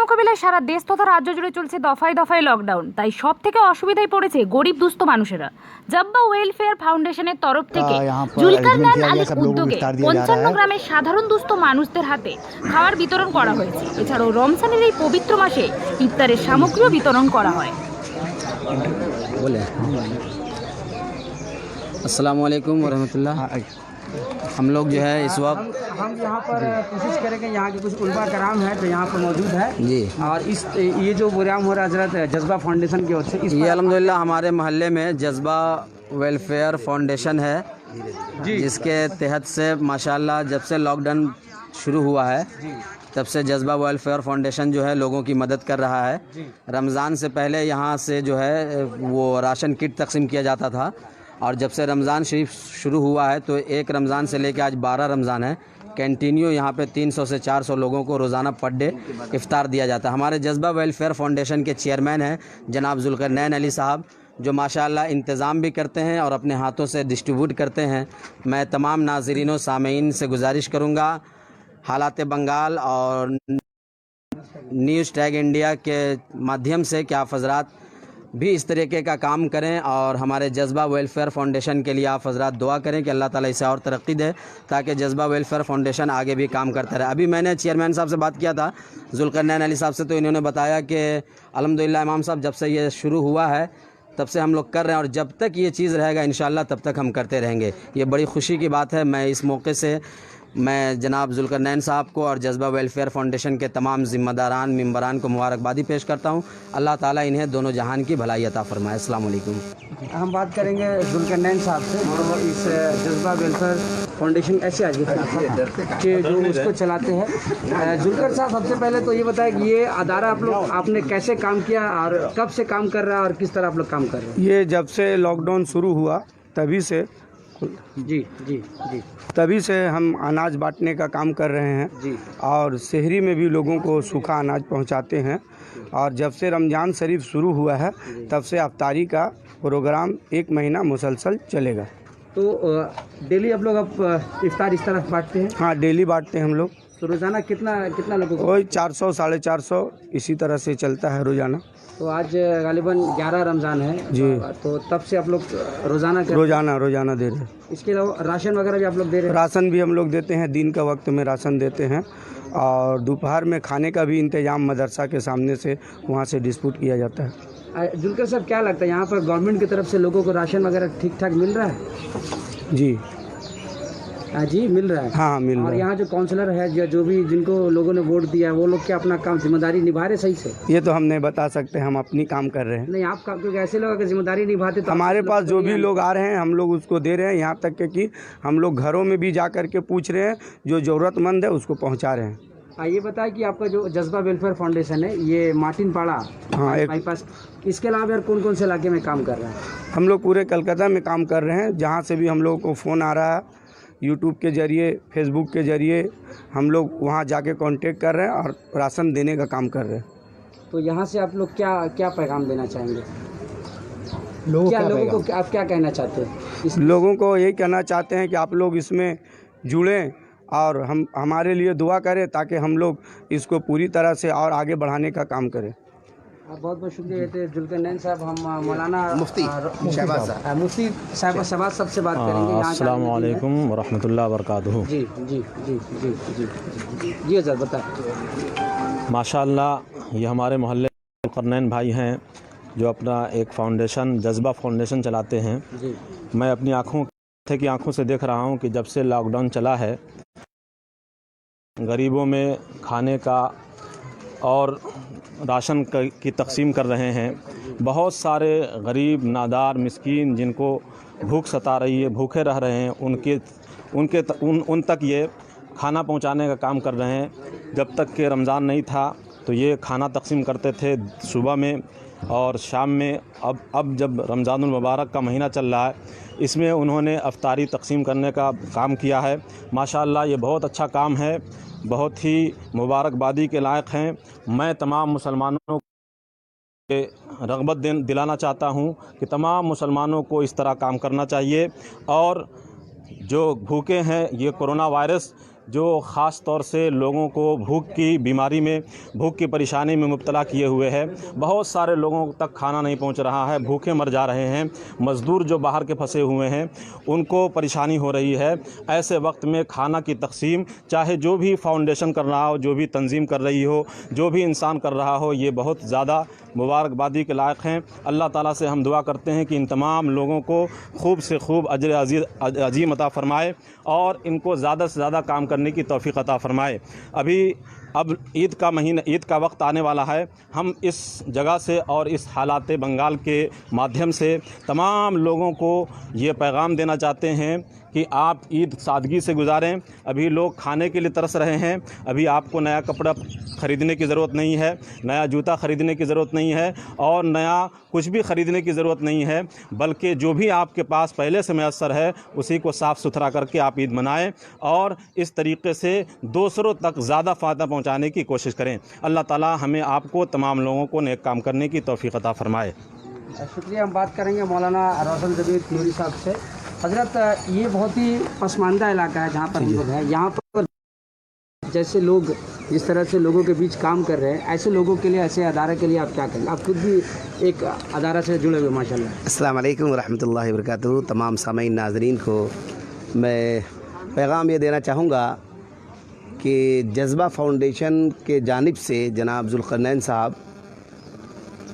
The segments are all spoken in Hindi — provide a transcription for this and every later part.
মোকাবিলায় সারা দেশ তথা রাজ্য জুড়ে চলছে দফায় দফায় লকডাউন। তাই সব থেকে অসুবিধায় পড়েছে গরিব দুস্থ মানুষেরা। জব্বা ওয়েলফেয়ার ফাউন্ডেশনের তরফ থেকে জুলকারনাইন আলীর উদ্যোগে 55 গ্রামের সাধারণ দুস্থ মানুষদের হাতে খাবার বিতরণ করা হয়েছে। এছাড়াও রমজানের এই পবিত্র মাসে ইফতারের সামগ্রীও বিতরণ করা হয়। अस्सलाम वालेकुम वरहमतुल्लाह। हम लोग जो है इस वक्त हम यहाँ पर कोशिश करेंगे, यहाँ के कुछ उलमा कराम है तो यहाँ पर मौजूद है जी, और ये जो प्रोग्राम हो रहा है हजरत जज्बा फाउंडेशन की ओर से ये अल्हम्दुलिल्लाह हमारे मोहल्ले में जज्बा वेलफेयर फाउंडेशन है जी, जिसके तहत से माशाल्लाह जब से लॉकडाउन शुरू हुआ है तब से जज्बा वेलफेयर फाउंडेशन जो है लोगों की मदद कर रहा है। रमज़ान से पहले यहाँ से जो है वो राशन किट तकसीम किया जाता था और जब से रमज़ान शरीफ शुरू हुआ है तो एक रमज़ान से लेकर आज 12 रमज़ान है, कंटिन्यू यहाँ पे 300 से 400 लोगों को रोज़ाना पर डे इफ़्तार दिया जाता है। हमारे जज्बा वेलफेयर फाउंडेशन के चेयरमैन हैं जनाब जुल्करनैन अली साहब, जो माशाल्लाह इंतज़ाम भी करते हैं और अपने हाथों से डिस्ट्रीब्यूट करते हैं। मैं तमाम नाज़रीन व सामीन से गुजारिश करूँगा हालात बंगाल और न्यूज़ टैग इंडिया के माध्यम से कि आप हज़रात भी इस तरीके का काम करें और हमारे जज्बा वेलफेयर फाउंडेशन के लिए आप हज़रात दुआ करें कि अल्लाह ताला इसे और तरक्की दे ताकि जज्बा वेलफेयर फाउंडेशन आगे भी काम करता रहे। अभी मैंने चेयरमैन साहब से बात किया था जुल्करनैन अली साहब से, तो इन्होंने बताया कि अल्हम्दुलिल्लाह इमाम साहब जब से ये शुरू हुआ है तब से हम लोग कर रहे हैं और जब तक ये चीज़ रहेगा इंशाअल्लाह तब तक हम करते रहेंगे। ये बड़ी खुशी की बात है। मैं इस मौके से मैं जनाब जुल्करनैन साहब को और जज्बा वेलफेयर फाउंडेशन के तमाम ज़िम्मेदारान मेंबरान को मुबारकबादी पेश करता हूँ। अल्लाह ताला इन्हें दोनों जहान की भलाई अता फरमाए। अस्सलाम वालेकुम। हम बात करेंगे जुल्करनैन साहब से जो इस जज्बा वेलफेयर फाउंडेशन ऐसे आज कि जो उसको चलाते हैं। जुल्कर साहब, सबसे पहले तो ये बताएं कि ये अदारा आप लोग आपने कैसे काम किया और कब से काम कर रहा है और किस तरह आप लोग काम कर रहे हैं? ये जब से लॉकडाउन शुरू हुआ तभी से जी जी जी तभी से हम अनाज बांटने का काम कर रहे हैं जी और शहरी में भी लोगों को सूखा अनाज पहुंचाते हैं। और जब से रमज़ान शरीफ शुरू हुआ है तब से अफ्तारी का प्रोग्राम 1 महीना मुसलसल चलेगा। तो डेली आप लोग अब इफ्तार इस तरह बांटते हैं? हाँ, डेली बांटते हैं हम लोग। तो रोज़ाना कितना कितना लोगों को? वही 400 450 इसी तरह से चलता है रोज़ाना। तो आज गालिबन 11 रमज़ान है जी, तो तब से आप लोग रोज़ाना रोज़ाना दे रहे हैं। इसके अलावा राशन वगैरह भी आप लोग दे रहे हैं? राशन भी हम लोग देते हैं, दिन का वक्त में राशन देते हैं और दोपहर में खाने का भी इंतज़ाम मदरसा के सामने से वहाँ से डिस्ट्रीब्यूट किया जाता है। जुल्कर साहब, क्या लगता है यहाँ पर गवर्नमेंट की तरफ से लोगों को राशन वगैरह ठीक ठाक मिल रहा है? जी जी मिल रहा है। हाँ, मिल रहा और है। यहाँ जो काउंसलर है जो भी जिनको लोगों ने वोट दिया है वो लोग क्या अपना काम जिम्मेदारी निभा रहे सही से? ये तो हम नहीं बता सकते, हम अपनी काम कर रहे हैं। नहीं, आप क्योंकि ऐसे लोग अगर जिम्मेदारी निभाते तो हमारे आप पास लोग जो तो भी नहीं लोग आ रहे हैं हम लोग उसको दे रहे हैं, यहाँ तक के कि हम लोग घरों में भी जा कर के पूछ रहे हैं, जो ज़रूरतमंद है उसको पहुँचा रहे हैं। ये बताएं कि आपका जो जज्बा वेलफेयर फाउंडेशन है ये मार्टिन पाड़ा हाँ, एक बाईपास, इसके अलावा यार कौन कौन से इलाके में काम कर रहा है? हम लोग पूरे कलकत्ता में काम कर रहे हैं। जहाँ से भी हम लोगों को फ़ोन आ रहा है यूट्यूब के ज़रिए, फेसबुक के ज़रिए हम लोग वहाँ जाके कांटेक्ट कर रहे हैं और राशन देने का काम कर रहे हैं। तो यहाँ से आप लोग क्या क्या पैगाम देना चाहेंगे? लोगों को आप क्या कहना चाहते हैं? लोगों को यही कहना चाहते हैं कि आप लोग इसमें जुड़ें और हमारे लिए दुआ करें ताकि हम लोग इसको पूरी तरह से और आगे बढ़ाने का काम करें। बहुत बहुत शुक्रिया जुल्करनैन साहब। हम मौलाना मुफ्ती शहबाज साहब से बात करेंगे। अस्सलाम वालेकुम वरहमतुल्लाहि वबरकातुहू। जी जी जी जी जी जी सर बताएं। माशाअल्लाह, ये हमारे मोहल्ले जुल्करनैन भाई हैं जो अपना एक फाउंडेशन जज्बा फाउंडेशन चलाते हैं। जी, मैं अपनी आँखों से देख रहा हूँ कि जब से लॉकडाउन चला है गरीबों में खाने का और राशन की तकसीम कर रहे हैं। बहुत सारे गरीब नादार मिस्कीन जिनको भूख सता रही है, भूखे रह रहे हैं, उन तक ये खाना पहुंचाने का काम कर रहे हैं। जब तक के रमज़ान नहीं था तो ये खाना तकसीम करते थे सुबह में और शाम में। अब जब रमज़ानुल मुबारक का महीना चल रहा है इसमें उन्होंने अफ्तारी तकसीम करने का काम किया है। माशाअल्लाह, ये बहुत अच्छा काम है, बहुत ही मुबारकबादी के लायक हैं। मैं तमाम मुसलमानों को रग़बत दिलाना चाहता हूँ कि तमाम मुसलमानों को इस तरह काम करना चाहिए और जो भूखे हैं, ये कोरोना वायरस जो ख़ास तौर से लोगों को भूख की बीमारी में, भूख की परेशानी में मुब्तला किए हुए है। बहुत सारे लोगों तक खाना नहीं पहुंच रहा है, भूखे मर जा रहे हैं। मज़दूर जो बाहर के फंसे हुए हैं उनको परेशानी हो रही है। ऐसे वक्त में खाना की तकसीम, चाहे जो भी फाउंडेशन कर रहा हो, जो भी तंजीम कर रही हो, जो भी इंसान कर रहा हो, ये बहुत ज़्यादा मुबारकबादी के लायक हैं। अल्लाह ताला से हम दुआ करते हैं कि इन तमाम लोगों को खूब से खूब अजर अजीम अता फ़रमाए और इनको ज़्यादा से ज़्यादा काम करने की तौफ़ीक़ अता फ़रमाए। अब ईद का महीना, ईद का वक्त आने वाला है। हम इस जगह से और इस हालात बंगाल के माध्यम से तमाम लोगों को ये पैगाम देना चाहते हैं कि आप ईद सादगी से गुजारें। अभी लोग खाने के लिए तरस रहे हैं। अभी आपको नया कपड़ा ख़रीदने की ज़रूरत नहीं है, नया जूता ख़रीदने की ज़रूरत नहीं है और नया कुछ भी ख़रीदने की ज़रूरत नहीं है, बल्कि जो भी आपके पास पहले से मैसर है उसी को साफ़ सुथरा करके आप ईद मनाएं और इस तरीके से दूसरों तक ज़्यादा फ़ायदा पहुँचाने की कोशिश करें। अल्लाह ताला हमें, आपको, तमाम लोगों को नेक काम करने की तौफ़ीक़ अता फ़रमाए। शुक्रिया। हम बात करेंगे मौलाना रोशन ज़बीर नूरी साहब से। हज़रत, ये बहुत ही पसमानदा इलाका है जहाँ पर हम लोग हैं। यहाँ पर जैसे लोग जिस तरह से लोगों के बीच काम कर रहे हैं, ऐसे लोगों के लिए, ऐसे अदारे के लिए आप क्या करेंगे? आप खुद भी एक अदारा से जुड़े हुए माशाल्लाह। अस्सलाम वालेकुम वरहमतुल्लाहि वबरकातुहू। तमाम सामीन नाज़रीन को मैं पैगाम ये देना चाहूँगा कि जज़्बा फाउंडेशन के जानिब से जनाब ज़ुल्क़रनैन साहब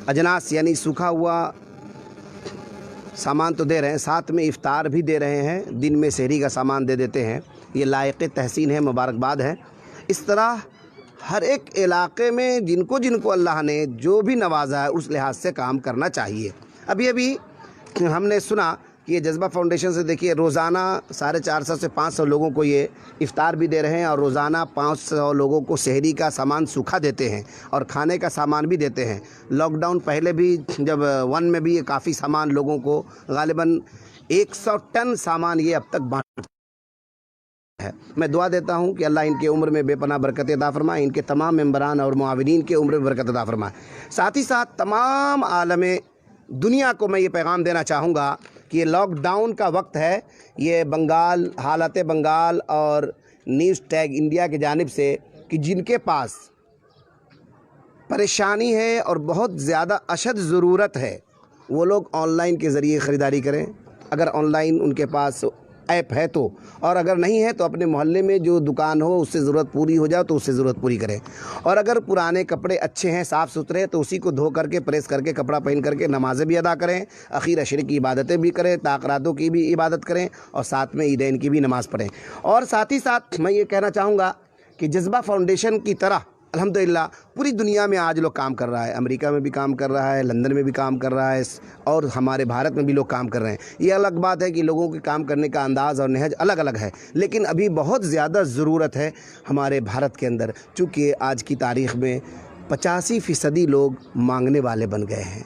अजनास यानी सूखा हुआ सामान तो दे रहे हैं, साथ में इफ़्तार भी दे रहे हैं, दिन में सहरी का सामान दे देते हैं। ये लायक़ तहसीन है, मुबारकबाद है। इस तरह हर एक इलाक़े में जिनको जिनको अल्लाह ने जो भी नवाजा है उस लिहाज से काम करना चाहिए। अभी हमने सुना कि ये जज़्बा फाउंडेशन से देखिए रोज़ाना 450 से 500 लोगों को ये इफ़्तार भी दे रहे हैं और रोज़ाना 500 लोगों को सहरी का सामान सूखा देते हैं और खाने का सामान भी देते हैं। लॉकडाउन पहले भी जब 1 में भी ये काफ़ी सामान लोगों को, गालिबन 100 टन सामान ये अब तक बांट है। मैं दुआ देता हूँ कि अल्लाह इनके उम्र में बेपनाह बरकत अता फरमाए, इनके तमाम मेंबरान और मुआविनीन के उम्र में बरकत अता फरमाए। साथ ही साथ तमाम आलम दुनिया को मैं ये पैगाम देना चाहूँगा कि ये लॉकडाउन का वक्त है। ये बंगाल, हालत बंगाल और न्यूज़ टैग इंडिया की जानिब से कि जिनके पास परेशानी है और बहुत ज़्यादा अशद ज़रूरत है वो लोग ऑनलाइन के ज़रिए ख़रीदारी करें। अगर ऑनलाइन उनके पास ऐप है तो, और अगर नहीं है तो अपने मोहल्ले में जो दुकान हो उससे ज़रूरत पूरी हो जाए तो उससे ज़रूरत पूरी करें। और अगर पुराने कपड़े अच्छे हैं, साफ़ सुथरे, तो उसी को धो करके, प्रेस करके, कपड़ा पहन करके नमाज़ें भी अदा करें, अखीर अशर की इबादतें भी करें, ताक़रातों की भी इबादत करें और साथ में ईदैन की भी नमाज़ पढ़ें। और साथ ही साथ मैं ये कहना चाहूँगा कि जज़्बा फाउंडेशन की तरह अल्हम्दुलिल्लाह पूरी दुनिया में आज लोग काम कर रहा है। अमेरिका में भी काम कर रहा है, लंदन में भी काम कर रहा है और हमारे भारत में भी लोग काम कर रहे हैं। ये अलग बात है कि लोगों के काम करने का अंदाज़ और नहज अलग अलग है, लेकिन अभी बहुत ज़्यादा ज़रूरत है हमारे भारत के अंदर, चूँकि आज की तारीख़ में 85% लोग मांगने वाले बन गए हैं,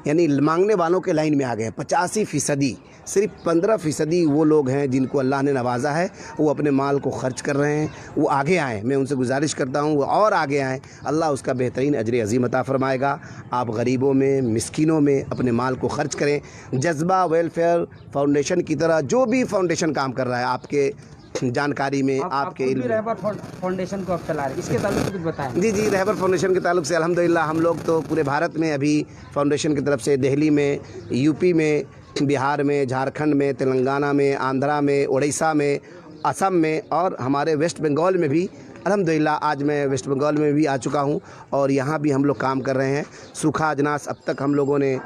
यानी मांगने वालों के लाइन में आ गए हैं 85%। सिर्फ 15% वो लोग हैं जिनको अल्लाह ने नवाजा है, वो अपने माल को खर्च कर रहे हैं। वो आगे आएँ, मैं उनसे गुजारिश करता हूँ वो और आगे आएँ। अल्लाह उसका बेहतरीन अजर अज़ीम अता फ़रमाएगा। आप गरीबों में, मिस्किनों में अपने माल को खर्च करें। जज़्बा वेलफेयर फाउंडेशन की तरह जो भी फाउंडेशन काम कर रहा है आपके जानकारी में, आपके इल्म में, रहबर फाउंडेशन को आप चला रहे हैं, इसके ताल्लुक से कुछ बताएं। जी, रहबर फाउंडेशन के ताल्लुक से अल्हम्दुलिल्लाह हम लोग तो पूरे भारत में अभी फाउंडेशन की तरफ से दिल्ली में, यूपी में, बिहार में, झारखंड में, तेलंगाना में, आंध्रा में, उड़ीसा में, असम में और हमारे वेस्ट बंगाल में भी अल्हम्दुलिल्लाह आज मैं वेस्ट बंगाल में भी आ चुका हूँ और यहाँ भी हम लोग काम कर रहे हैं। सूखा अजनास अब तक हम लोगों ने,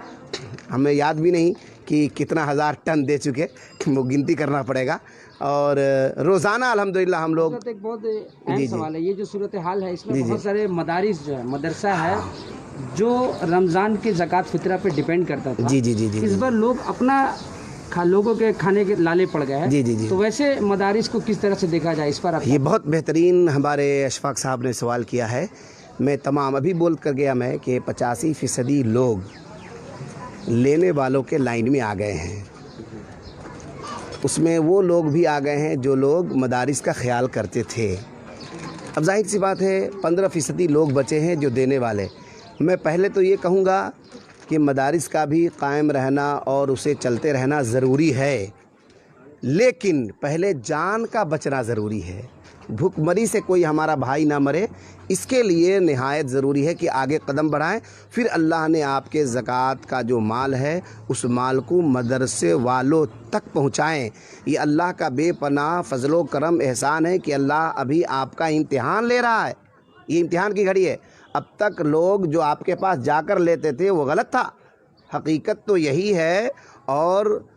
हमें याद भी नहीं कि कितना हज़ार टन दे चुके, वो गिनती करना पड़ेगा। और रोज़ाना अल्हम्दुलिल्लाह हम लोग, एक बहुत अहम सवाल है, ये जो सूरत हाल है इसमें बहुत सारे मदारिस जो है, मदरसा है जो रमज़ान के ज़कात फितरा पे डिपेंड करता था। जी। इस बार लोग अपना लोगों के खाने के लाले पड़ गए हैं। जी। तो वैसे मदारिस को किस तरह से देखा जाए इस पर? ये बहुत बेहतरीन हमारे अशफाक साहब ने सवाल किया है। मैं तमाम अभी बोल कर गया मैं कि 85% लोग लेने वालों के लाइन में आ गए हैं। उसमें वो लोग भी आ गए हैं जो लोग मदारिस का ख्याल करते थे। अब जाहिर सी बात है 15% लोग बचे हैं जो देने वाले। मैं पहले तो ये कहूँगा कि मदारिस का भी कायम रहना और उसे चलते रहना ज़रूरी है, लेकिन पहले जान का बचना ज़रूरी है। भूखमरी से कोई हमारा भाई ना मरे, इसके लिए निहायत ज़रूरी है कि आगे कदम बढ़ाएं। फिर अल्लाह ने आपके ज़कात का जो माल है उस माल को मदरसे वालों तक पहुँचाएँ। ये अल्लाह का बेपनाह फ़ज़लो करम एहसान है कि अल्लाह अभी आपका इम्तिहान ले रहा है। ये इम्तिहान की घड़ी है। अब तक लोग जो आपके पास जाकर लेते थे वो गलत था, हकीकत तो यही है। और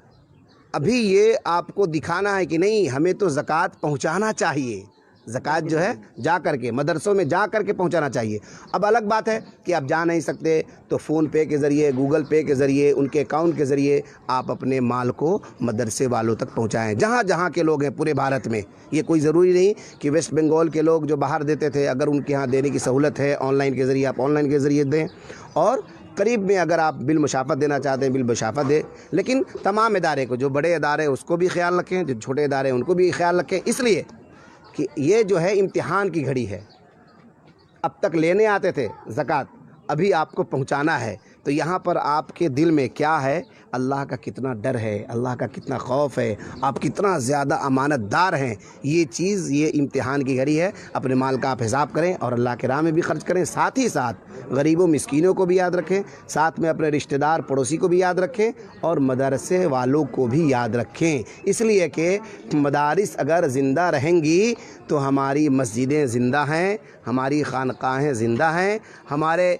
अभी ये आपको दिखाना है कि नहीं, हमें तो ज़कात पहुंचाना चाहिए। ज़कात जो है जा कर के मदरसों में जा कर के पहुंचाना चाहिए। अब अलग बात है कि आप जा नहीं सकते तो फ़ोन पे के ज़रिए, गूगल पे के ज़रिए, उनके अकाउंट के ज़रिए आप अपने माल को मदरसे वालों तक पहुंचाएं। जहां जहां के लोग हैं पूरे भारत में, ये कोई ज़रूरी नहीं कि वेस्ट बंगाल के लोग जो बाहर देते थे, अगर उनके यहाँ देने की सहूलत है ऑनलाइन के ज़रिए, आप ऑनलाइन के ज़रिए दें। और करीब में अगर आप बिल मुशाफत देना चाहते हैं बिल मुशाफत दें। लेकिन तमाम इदारे को, जो बड़े इदारे उसको भी ख्याल रखें, जो छोटे इदारे उनको भी ख्याल रखें, इसलिए कि ये जो है इम्तिहान की घड़ी है। अब तक लेने आते थे ज़कात, अभी आपको पहुंचाना है। तो यहाँ पर आपके दिल में क्या है, अल्लाह का कितना डर है, अल्लाह का कितना खौफ है, आप कितना ज़्यादा अमानतदार हैं, ये चीज़, ये इम्तिहान की घड़ी है। अपने माल का आप हिसाब करें और अल्लाह के राह में भी खर्च करें। साथ ही साथ गरीबों मिस्कीनों को भी याद रखें, साथ में अपने रिश्तेदार पड़ोसी को भी याद रखें और मदरसे वालों को भी याद रखें। इसलिए कि मदारिस अगर ज़िंदा रहेंगी तो हमारी मस्जिदें ज़िंदा हैं, हमारी खानकाहें ज़िंदा हैं, हमारे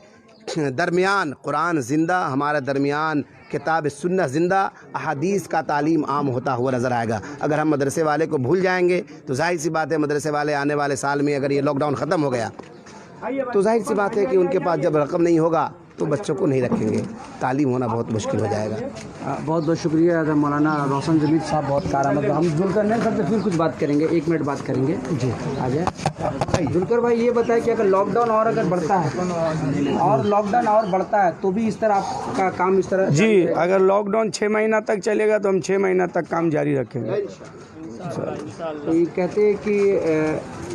दरमियान कुरान ज़िंदा, हमारे दरमियान किताब सुन्नत ज़िंदा, अहादीस का तालीम आम होता हुआ नज़र आएगा। अगर हम मदरसे वाले को भूल जाएंगे तो जाहिर सी बात है मदरसे वाले आने वाले साल में, अगर ये लॉकडाउन ख़त्म हो गया तो जाहिर सी बात है कि उनके पास जब रकम नहीं होगा तो बच्चों को नहीं रखेंगे, तालीम होना बहुत मुश्किल हो जाएगा। बहुत बहुत शुक्रिया मौलाना रोशन जमीद साहब, बहुत कारआमद। हम जुल्कर नैन साहब से फिर कुछ बात करेंगे, 1 मिनट बात करेंगे जी। आ जाए जुल्कर भाई, ये बताएं कि अगर लॉकडाउन और अगर बढ़ता है और लॉकडाउन और बढ़ता है तो भी इस तरह आपका काम इस तरह जी, अगर लॉकडाउन 6 महीना तक चलेगा तो हम 6 महीना तक काम जारी रखेंगे। तो ये कहते हैं कि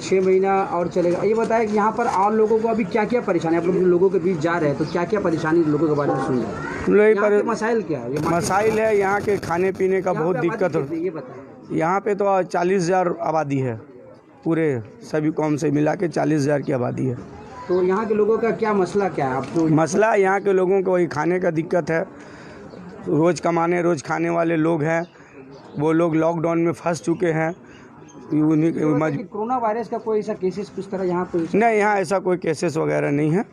6 महीना और चलेगा। ये बताया कि यहाँ पर और लोगों को अभी क्या क्या परेशानी, आप लोगों के बीच जा रहे हैं तो क्या क्या परेशानी लोगों के बारे में सुन रहे हैं? मसाइल क्या है? मसाइल है यहाँ के खाने पीने का बहुत दिक्कत हो। ये बताएं। यहाँ पे तो 40,000 आबादी है, पूरे सभी कौम से मिला के 40,000 की आबादी है। तो यहाँ के लोगों का क्या मसला क्या है? आप मसला यहाँ के लोगों को वही खाने का दिक्कत है। रोज़ कमाने रोज़ खाने वाले लोग हैं, वो लोग लॉकडाउन में फंस चुके हैं। कोरोना वायरस का कोई ऐसा केसेस कुछ तरह यहाँ पे नहीं, यहाँ ऐसा कोई केसेस वगैरह नहीं है।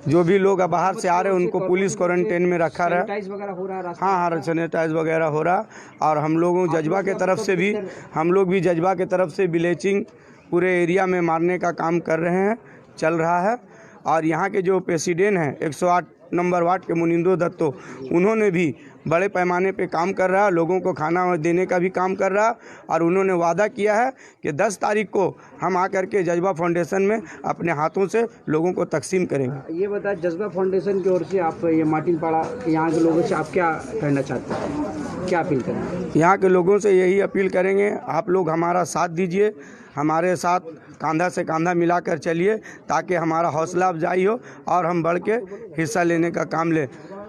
जो भी लोग बाहर से आ रहे हैं उनको पुलिस क्वारंटाइन में रखा रहा है। वगैरह हो रहा है? हाँ, सैनिटाइज वगैरह हो रहा। और हम लोगों जज्बा के तरफ से भी, हम लोग भी जज्बा के तरफ से ब्लीचिंग पूरे एरिया में मारने का काम कर रहे हैं, चल रहा है। और यहाँ के जो प्रेसिडेंट हैं 108 नंबर वार्ड के मुनिंदो दत्तो, उन्होंने भी बड़े पैमाने पे काम कर रहा है, लोगों को खाना देने का भी काम कर रहा। और उन्होंने वादा किया है कि 10 तारीख को हम आकर के जज्बा फाउंडेशन में अपने हाथों से लोगों को तकसीम करेंगे। ये बताएं, जज्बा फाउंडेशन की ओर से आप ये माटिनपाड़ा यहाँ के लोगों से आप क्या कहना चाहते हैं, क्या अपील करेंगे? यहाँ के लोगों से यही अपील करेंगे, आप लोग हमारा साथ दीजिए, हमारे साथ कंधा से कंधा मिलाकर चलिए ताकि हमारा हौसला अफजाई हो और हम बढ़ के हिस्सा लेने का काम लें।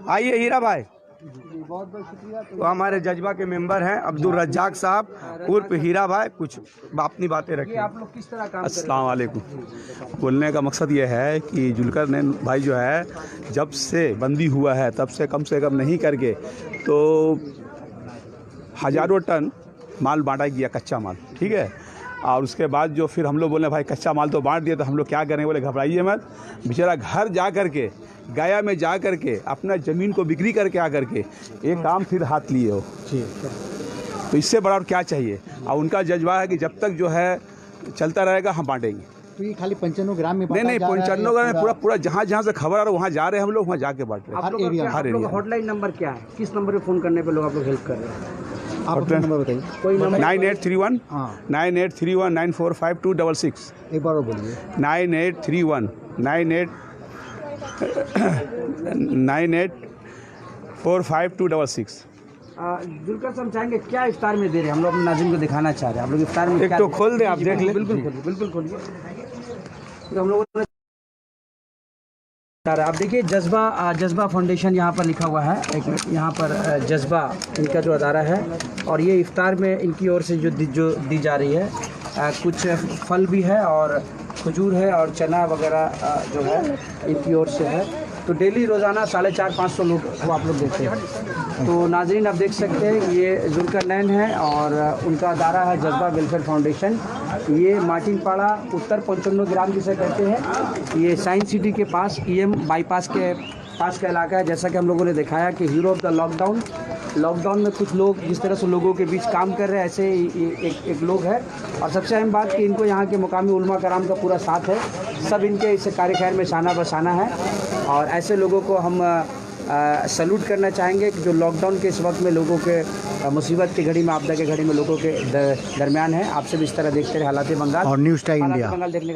आइए हीरा भाई, बहुत बहुत शुक्रिया। तो हमारे जज्बा के मेंबर हैं अब्दुल रज्जाक साहब उर्फ हीरा भाई, कुछ अपनी बातें रखिए। आप लोग किस तरह काम अस्सलाम वालेकुम। बोलने का मकसद ये है कि जुल्कर नैन भाई जो है, जब से बंदी हुआ है तब से कम नहीं करके तो हज़ारों टन माल बांटा गया, कच्चा माल, ठीक है। और उसके बाद जो फिर हम लोग बोले भाई कच्चा माल तो बांट दिया तो हम लोग क्या करें, बोले घबराइए मत। बेचारा घर जा कर के, गया में जा कर के अपना ज़मीन को बिक्री करके आ कर के एक काम फिर हाथ लिए हो, तो इससे बड़ा और क्या चाहिए। और उनका जज्बा है कि जब तक जो है चलता रहेगा हम बांटेंगे। तो ये खाली 95 ग्राम में नहीं, 95 ग्राम में पूरा जहाँ से खबर आ रहा है वहाँ जा रहे हैं हम लोग, वहाँ जाके बांट रहे हैं। हर एरिया। हॉटलाइन नंबर क्या है, किस नंबर पे फ़ोन करने पे लोग आप लोग हेल्प कर रहे हैं? आप अपना नंबर बताइए। कोई नंबर 9831 943194526। एक बार और बोलिए। 9831 9845266। जुल्कर से हम चाहेंगे क्या इफ्तार में दे रहे हैं, हम लोग अपने नाज़रीन को दिखाना चाह रहे हैं। आप लोग इफ्तार में एक तो खोल दे, आप देख ले। बिल्कुल खोलिए, बिल्कुल खोलिए। तो हम लोगों ने आप देखिए जज्बा फाउंडेशन यहाँ पर लिखा हुआ है, एक मिनट, यहाँ पर जज्बा इनका जो अदारा है और ये इफ्तार में इनकी ओर से जो दी जा रही है कुछ फल भी है और खजूर है और चना वगैरह जो है इनकी ओर से है। तो डेली रोज़ाना 450-500 लोग को आप लोग देखते हैं। तो नाजरीन आप देख सकते हैं ये जुल्करनैन है और उनका अदारा है जज्बा वेलफेयर फाउंडेशन। ये मार्टिनपाड़ा उत्तर 95 ग्राम जिसे कहते हैं, ये साइंस सिटी के पास EM बाईपास के पास का इलाका है। जैसा कि हम लोगों ने दिखाया कि हीरो ऑफ द लॉकडाउन में कुछ लोग जिस तरह से लोगों के बीच काम कर रहे हैं ऐसे एक लोग है। और सबसे अहम बात कि इनको यहाँ के मुकामी उलमा कराम का पूरा साथ है, सब इनके इस कार्य खैर में शाना बसाना है। और ऐसे लोगों को हम सैल्यूट करना चाहेंगे कि जो लॉकडाउन के इस वक्त में लोगों के मुसीबत की घड़ी में, आपदा की घड़ी में लोगों के दरमियान है। आपसे भी इस तरह देखते रहे हालात बंगाल और न्यूज़ टाइम इंडिया बंगाल देखने